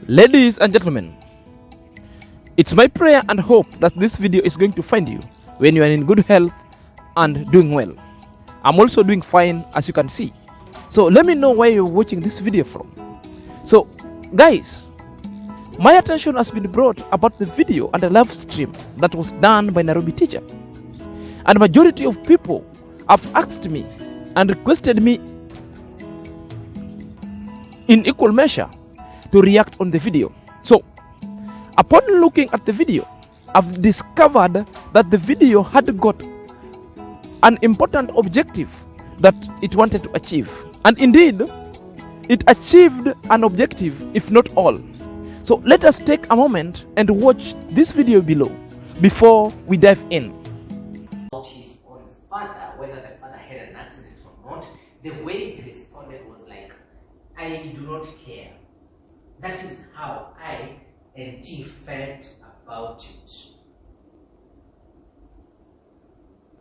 Ladies and gentlemen, it's my prayer and hope that this video is going to find you when you are in good health and doing well. I'm also doing fine, as you can see. So let me know where you're watching this video from. So guys, my attention has been brought about the video and the live stream that was done by NairobiTeacher. And majority of people have asked me and requested me in equal measure to react on the video. So upon looking at the video, I've discovered that the video had got an important objective that it wanted to achieve. And indeed, it achieved an objective, if not all. So let us take a moment and watch this video below before we dive in. His own father, whether the father had an accident or not, the way he responded was like, I do not care. That is how I and T felt about it.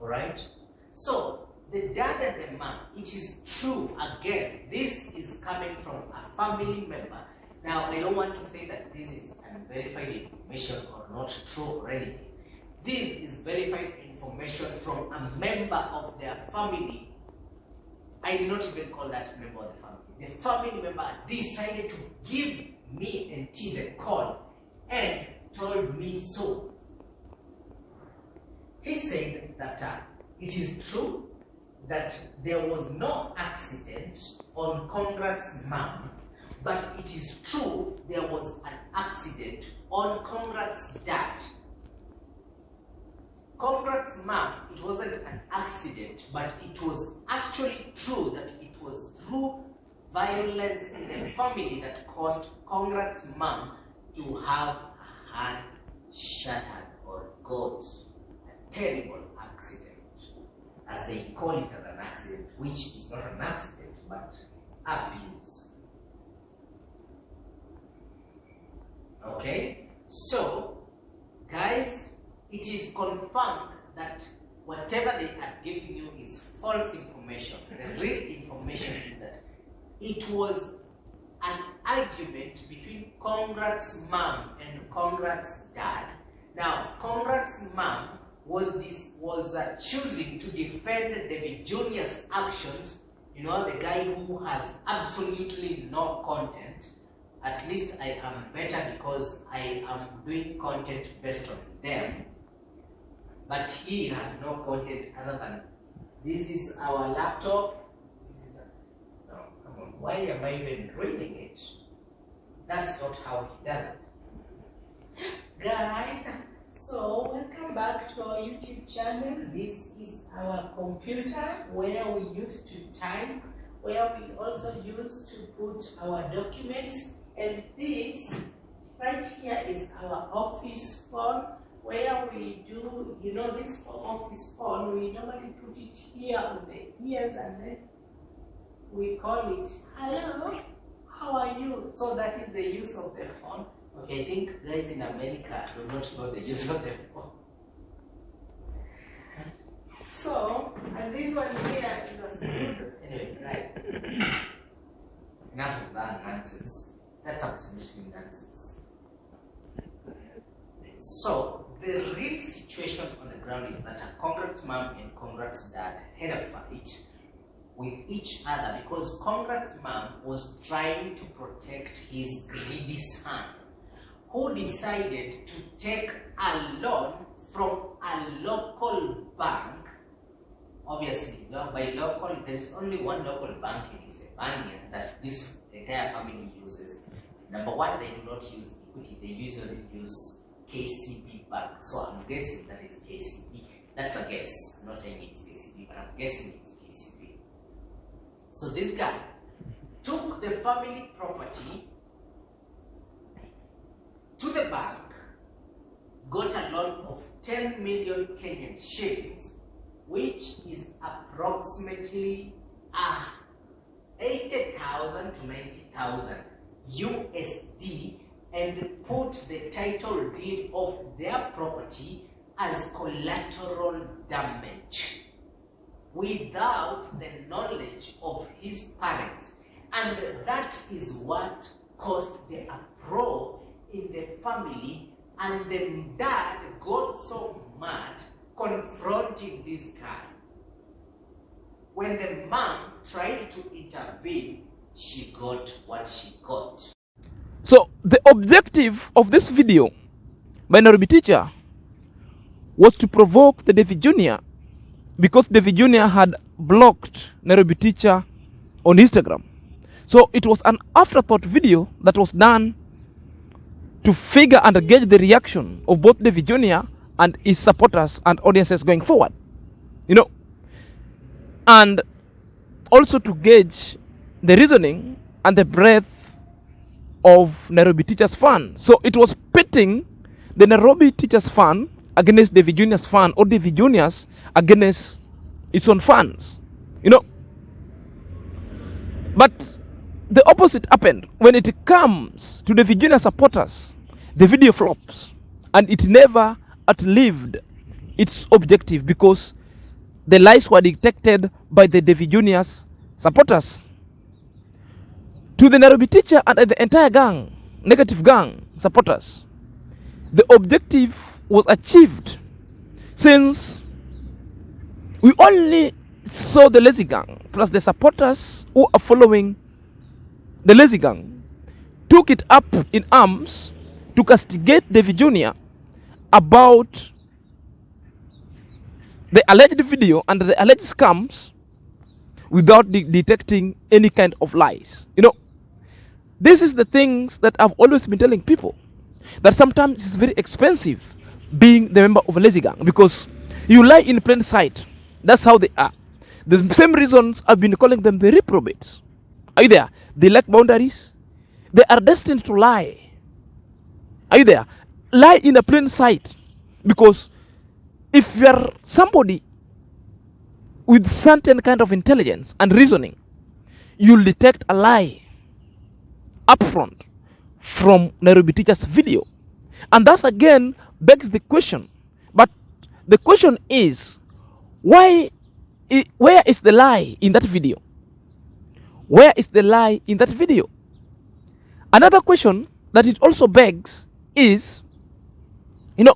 Alright? So, the dad and the mom, it is true, again, this is coming from a family member. Now, I don't want to say that this is unverified information or not true or anything. This is verified information from a member of their family. I did not even call that member of the family. The family member decided to give me and T the call and told me so. He said that it is true that there was no accident on Congrats' mom, but it is true there was an accident on Congrats' dad. Congrats' mom, it wasn't an accident, but it was actually true that it was through violence in the family that caused Congrats' mom to have a hand shattered or got a terrible accident, as they call it as an accident, which is not an accident but abuse. Okay, so guys, it is confirmed that whatever they are giving you is false information. The real information is that it was an argument between Congrats' mom and Congrats' dad. Now, Congrats' mom was choosing to defend Davyjnr's actions. You know, the guy who has absolutely no content. At least I am better because I am doing content based on them. But he has no content other than this is our laptop. No, come on, why am I even reading it? That's not how he does it. Guys, so welcome back to our YouTube channel. This is our computer where we used to type, where we also used to put our documents, and this right here is our office phone, where we do, you know, this office phone, we normally put it here on the ears and then we call it, hello, how are you? So that is the use of the phone. Okay, I think guys in America do not know the use of the phone. So, and this one here is a anyway, right. Enough of that nonsense. That's absolutely nonsense. So, the real situation on the ground is that a Congrats' mom and Congrats' dad had a fight with each other because Congrats' mom was trying to protect his greedy son, who decided to take a loan from a local bank. Obviously, by local, there is only one local bank in Zavyjnr that this entire family uses. Number one, they do not use Equity, they usually use KCB Bank. So I'm guessing that is KCB. That's a guess. I'm not saying it's KCB, but I'm guessing it's KCB. So this guy took the family property to the bank, got a loan of 10 million Kenyan shillings, which is approximately 80,000 to 90,000 USD, and put the title deed of their property as collateral damage without the knowledge of his parents. And that is what caused the uproar in the family, and the dad got so mad confronting this guy. When the mom tried to intervene, she got what she got. So the objective of this video by NairobiTeacher was to provoke the Davyjnr, because Davyjnr had blocked NairobiTeacher on Instagram. So it was an afterthought video that was done to figure and gauge the reaction of both Davyjnr and his supporters and audiences going forward. You know, and also to gauge the reasoning and the breadth of NairobiTeacher's fan. So it was pitting the NairobiTeacher's fan against Davyjnr's fan, or Davyjnr's against its own fans. You know, but the opposite happened. When it comes to Davyjnr supporters, the video flops, and it never outlived its objective, because the lies were detected by the Davyjnr's supporters. To the NairobiTeacher and the entire gang, negative gang supporters, the objective was achieved, since we only saw the lazy gang plus the supporters who are following the lazy gang took it up in arms to castigate Davyjnr about the alleged video and the alleged scams without detecting any kind of lies. You know, this is the things that I've always been telling people, that sometimes it's very expensive being the member of a lazy gang, because you lie in plain sight. That's how they are. The same reasons I've been calling them the reprobates. Are you there? They lack boundaries. They are destined to lie. Are you there? Lie in a plain sight. Because if you are somebody with certain kind of intelligence and reasoning, you'll detect a lie upfront from NairobiTeacher's video. And that again begs the question. But the question is, where is the lie in that video? Where is the lie in that video? Another question that it also begs is, you know,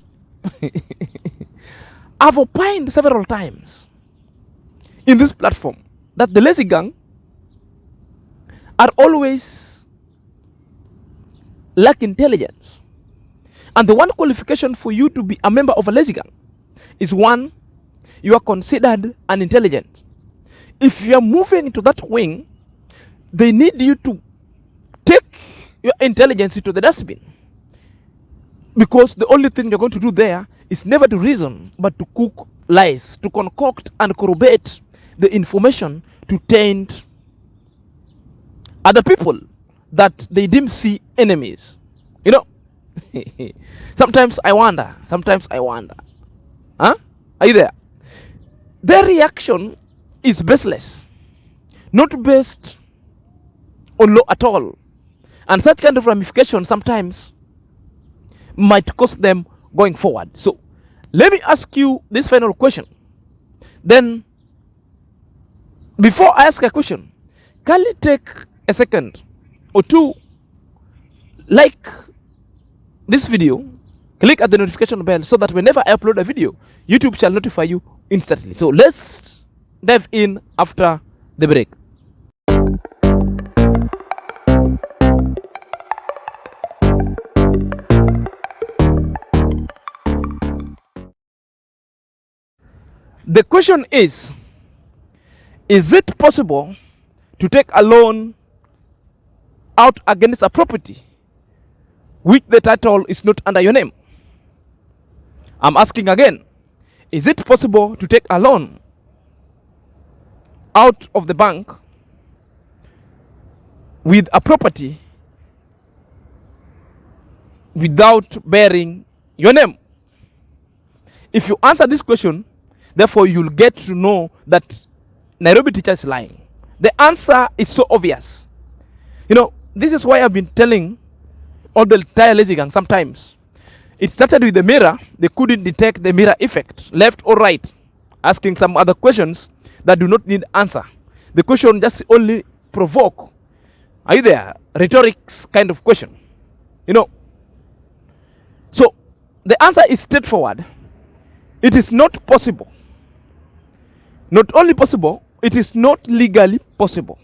I've opined several times in this platform that the lazy gang are always lack intelligence. And the one qualification for you to be a member of a lazy gang is, one, you are considered unintelligent. If you are moving into that wing, they need you to take your intelligence into the dustbin, because the only thing you're going to do there is never to reason, but to cook lies, to concoct and corroborate the information to taint other people that they deem see enemies. You know, sometimes I wonder. Huh? Are you there? Their reaction is baseless, not based on law at all. And such kind of ramification sometimes might cost them going forward. So let me ask you this final question. Then, before I ask a question, can you take a second or two, like this video, click at the notification bell, so that whenever I upload a video, YouTube shall notify you instantly. So let's dive in after the break. The question is it possible to take a loan out against a property which the title is not under your name? I'm asking again, is it possible to take a loan out of the bank with a property without bearing your name? If you answer this question, therefore you'll get to know that NairobiTeacher is lying. The answer is so obvious. You know, this is why I've been telling all the entire lazy gang sometimes. It started with the mirror. They couldn't detect the mirror effect, left or right, asking some other questions that do not need answer. The question just only provoke Are you there? Rhetorics kind of question. You know. So the answer is straightforward. It is not possible. Not only possible, it is not legally possible,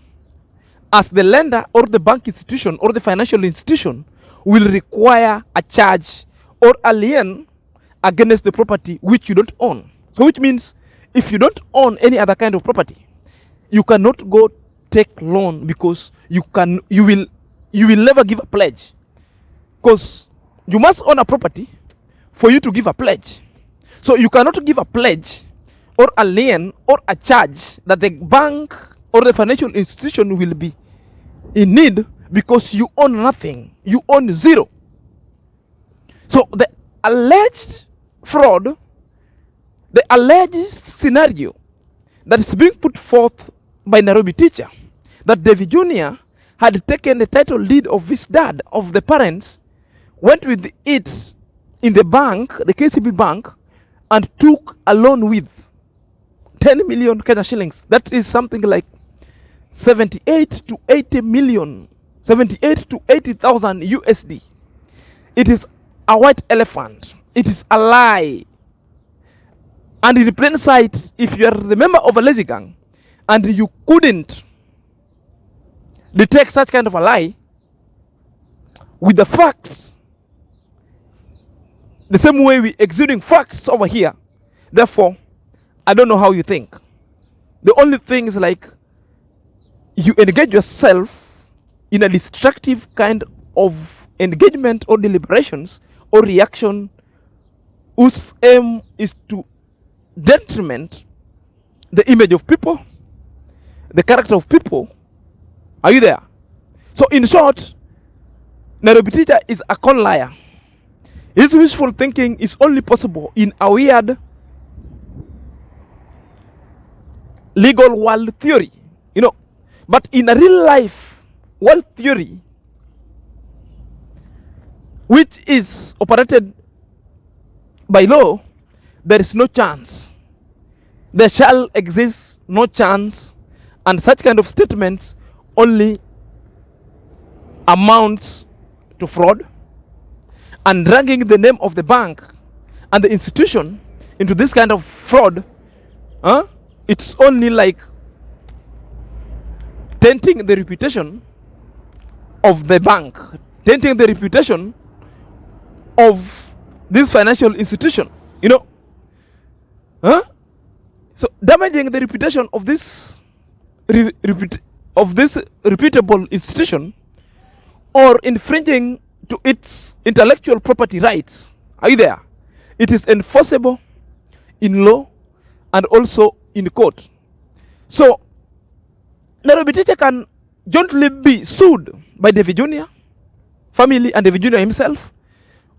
as the lender or the bank institution or the financial institution will require a charge or a lien against the property which you don't own. So which means if you don't own any other kind of property, you cannot go take loan, because you will never give a pledge, because you must own a property for you to give a pledge. So you cannot give a pledge or a lien or a charge that the bank or the financial institution will be in need, because you own nothing. You own zero. So the alleged fraud, the alleged scenario that is being put forth by NairobiTeacher, that Davyjnr had taken the title deed of his dad, of the parents, went with it in the bank, the KCB bank, and took a loan with 10 million Kenya shillings. That is something like 78 to 80 million, 78 to 80,000 USD. It is a white elephant. It is a lie. And in plain sight, if you are the member of a lazy gang and you couldn't detect such kind of a lie with the facts, the same way we exuding facts over here, therefore, I don't know how you think. The only thing is like you engage yourself in a destructive kind of engagement or deliberations or reaction whose aim is to detriment the image of people, the character of people. Are you there? So in short, NairobiTeacher is a con liar. His wishful thinking is only possible in a weird legal world theory, you know. But in a real life world theory, which is operated by law, there is no chance. There shall exist no chance, and such kind of statements only amounts to fraud and dragging the name of the bank and the institution into this kind of fraud. It's only like tainting the reputation of the bank, tainting the reputation of this financial institution, you know. So damaging the reputation of this reputable institution, or infringing to its intellectual property rights. Are you there? It is enforceable in law and also in court. So NairobiTeacher can jointly be sued by Davyjnr family and Davyjnr himself,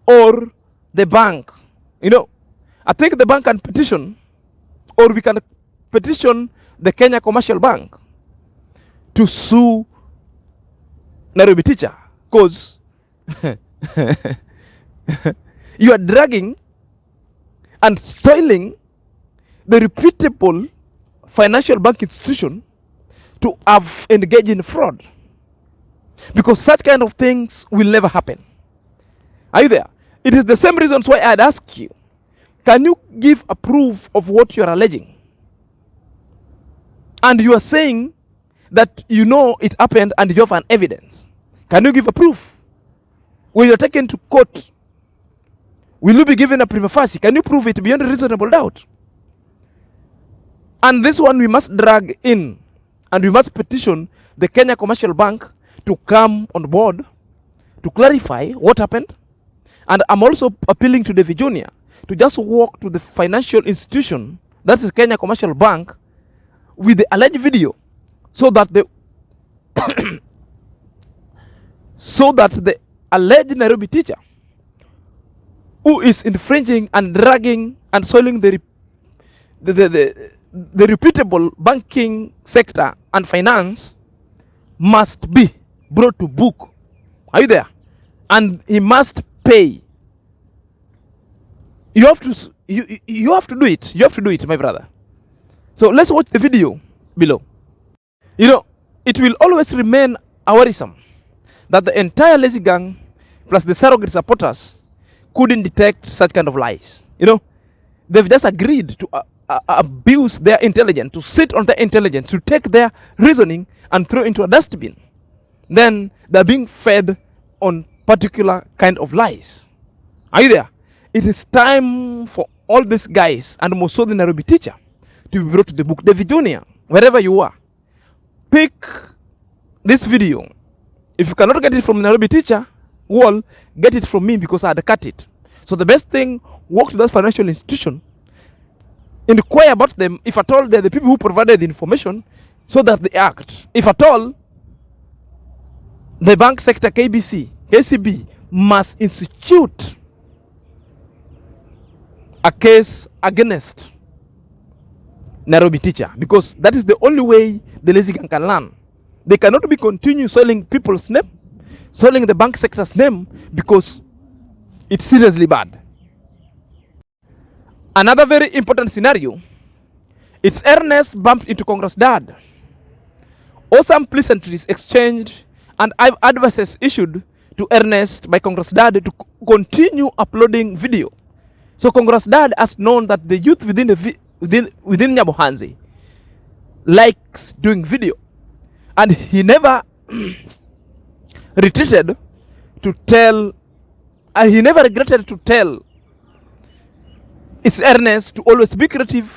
or the bank. You know, I think the bank can petition, or we can petition the Kenya Commercial Bank to sue NairobiTeacher, because you are dragging and soiling the reputable financial bank institution to have engaged in fraud, because such kind of things will never happen. Are you there? It is the same reasons why I'd ask you, can you give a proof of what you are alleging? And you are saying that you know it happened and you have an evidence. Can you give a proof? When you are taken to court, will you be given a prima facie? Can you prove it beyond a reasonable doubt? And this one we must drag in, and we must petition the Kenya Commercial Bank to come on board to clarify what happened. And I'm also appealing to Davyjnr to just walk to the financial institution, that is Kenya Commercial Bank, with the alleged video, so that the alleged NairobiTeacher, who is infringing and dragging and soiling the reputable banking sector and finance, must be brought to book. Are you there? And he must pay. You have to do it. You have to do it, my brother. So let's watch the video below. You know, it will always remain worrisome that the entire lazy gang plus the surrogate supporters couldn't detect such kind of lies. You know, they've just agreed to abuse their intelligence, to sit on their intelligence, to take their reasoning and throw into a dustbin. Then they're being fed on particular kind of lies. Are you there? It is time for all these guys, and more so the NairobiTeacher, to be brought to the book. Davyjnr, wherever you are, pick this video. If you cannot get it from NairobiTeacher wall, get it from me, because I had cut it. So the best thing, walk to that financial institution, inquire about them, if at all they're the people who provided the information, so that they act. If at all, the bank sector, KCB, must institute a case against NairobiTeacher, because that is the only way the lazy gang can learn. They cannot be continue soiling people's name, soiling the bank sector's name, because it's seriously bad. Another very important scenario, it's Ernest bumped into CongratsDad. Awesome pleasantries exchanged and advices issued to Ernest by CongratsDad to continue uploading video. So CongratsDad has known that the youth within Nyabohanzi likes doing video, and he never retreated to tell, and he never regretted to tell it's Ernest to always be creative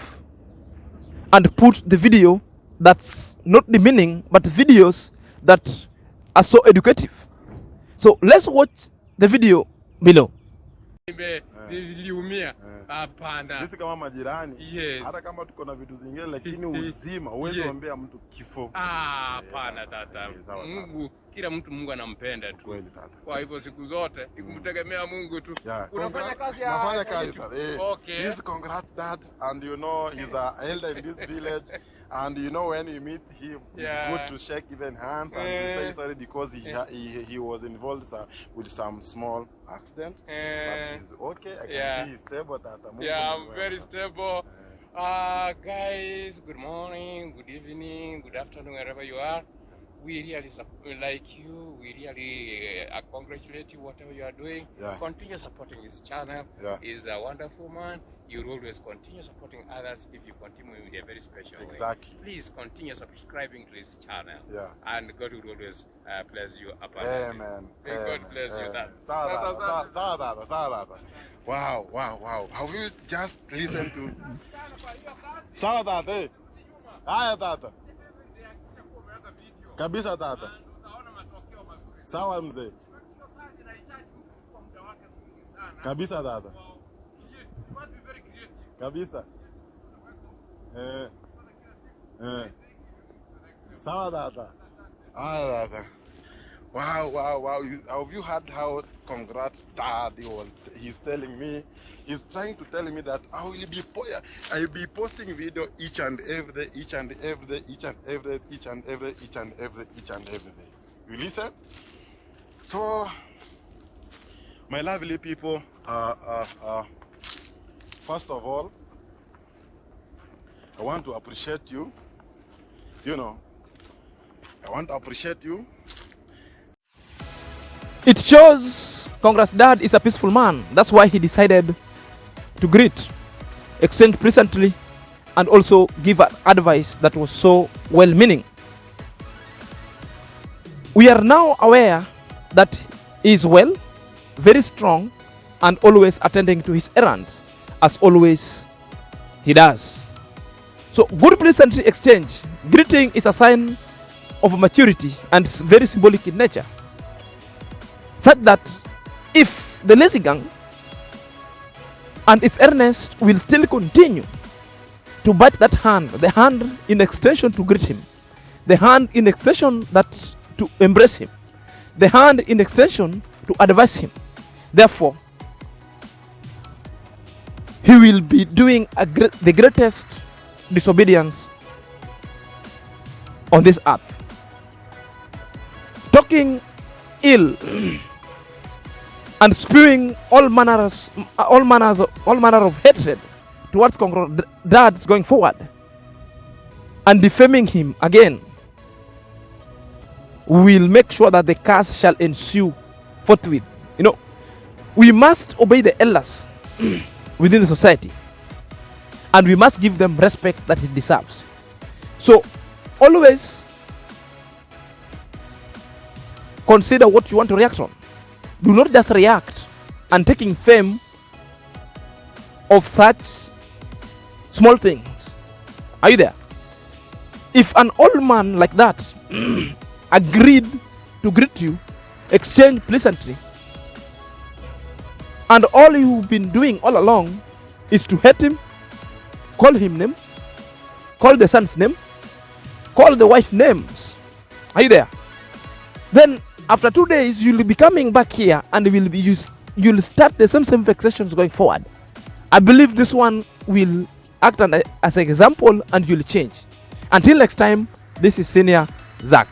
and put the video that's not demeaning, but videos that are so educative. So let's watch the video below. Niliumia hapana. Sisi kama majirani, yes. Hata kama tuko na vitu zingine, lakini uzima uweze kuambia mtu kifo. Hapana tata. Mungu, kila mtu Mungu anampenda tu. Kweli tata. Kwa hivyo siku zote nikumtegemea Mungu tu. Unafanya kazi ya Okay. This is CongratsDad, and you know he's an elder in this village, and you know when you meet him, it's good to shake even hands and to say sorry, because he was involved with some small accident, but he's okay. I can see he's stable, tata. I'm very stable. Guys, good morning, good evening, good afternoon, wherever you are. We really like you. We really congratulate you, whatever you are doing. Continue supporting his channel. He's a wonderful man. You'll always continue supporting others if you continue in a very special way. Please continue subscribing to his channel. And God will always bless you. Amen. God bless you. Wow. Have you just listened to Sawa tata? Haya tata. Kabisa tata. Sawa mzee. Kabisa tata. Kabisa. Sawa tata. Ah tata. Wow. Have you heard how CongratsDad he's telling me? He's trying to tell me that I will be posting video each and every day. You listen? So, my lovely people, first of all, I want to appreciate you. You know, I want to appreciate you. It shows CongratsDad is a peaceful man. That's why he decided to greet, exchange pleasantly, and also give advice that was so well-meaning. We are now aware that he is well, very strong, and always attending to his errands, as always he does. So good pleasantry exchange, greeting is a sign of maturity and very symbolic in nature, such that if the lazy gang and its earnest will still continue to bite that hand, the hand in extension to greet him, the hand in extension that to embrace him, the hand in extension to advise him, therefore he will be doing the greatest disobedience on this earth, talking ill and spewing all manner of hatred towards CongratsDad going forward, and defaming him again. will make sure that the curse shall ensue forthwith. You know, we must obey the elders within the society, and we must give them respect that it deserves. So always consider what you want to react on. Do not just react and taking fame of such small things. Are you there? If an old man like that agreed to greet you, exchange pleasantry, and all you've been doing all along is to hate him, call him name, call the son's name, call the wife names. Are you there? Then after 2 days you'll be coming back here and you'll start the same vexations going forward. I believe this one will act as an example and you'll change. Until next time, this is Senior Zack.